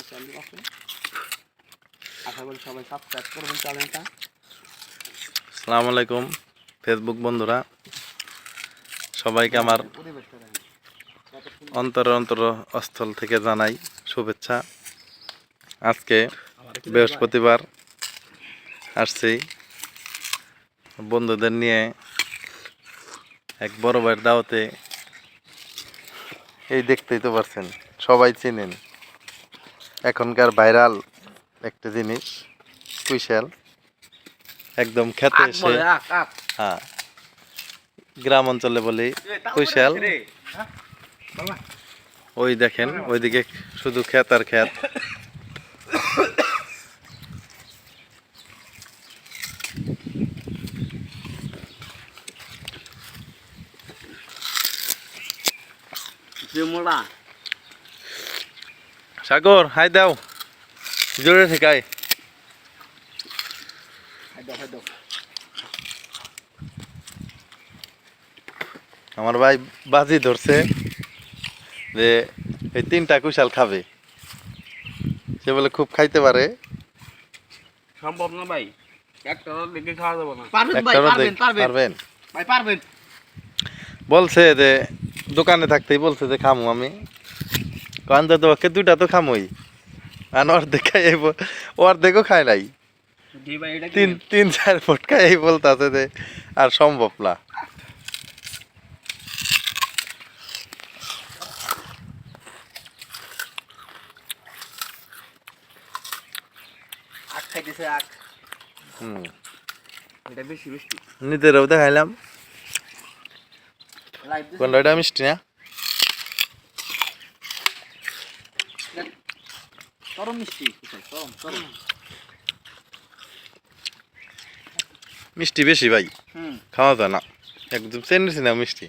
Channel আছে, আশা করি সবাই সাবস্ক্রাইব করবেন চ্যানেলটা। আসসালামু আলাইকুম ফেসবুক বন্ধুরা, সবাইকে আমার অন্তর স্থল থেকে জানাই শুভেচ্ছা। আজকে বৃহস্পতিবার আসছি বন্ধুদের নিয়ে এক বড় ভাইয়ের দাওয়াতে। এই দেখতেই তো পারছেন, সবাই চিনেন এখনকার ভাইরাল একটা জিনিস কুইশাল, একদম খেতে এসে। হ্যাঁ, গ্রাম অঞ্চলে বলি কুইশাল। ওই দেখেন ওইদিকে শুধু ক্ষেত আর ক্ষেত। সাগর হাই দাও, জোরে ঠেকাই। আমার ভাই বাজি ধরছে যে এই 3টা কুশাল খাবে। সে বলে খুব খাইতে পারে। সম্ভব না ভাই, একটা দেখে খাওয়া যাবে না। পারবেন ভাই পারবেন। বলছে যে দোকানে থাকতেই বলছে যে খামু আমি। অন্তত পক্ষে 2টা তো খামুই। আর অর্ধেক খাই, অর্ধেকও খায় নাই। জি ভাই, এটা 3-4 ফুট খাই বলতেছে যে আর সম্ভব না। আখ খাইতেছে, আখ। এটা বেশি মিষ্টি। নিজেরাও দেখাইলাম কোনটা এটা মিষ্টি না। চরম মিষ্টি, চরম চরম মিষ্টি বেশি ভাই, খাওয়া যায় না, একদম চেনি না মিষ্টি।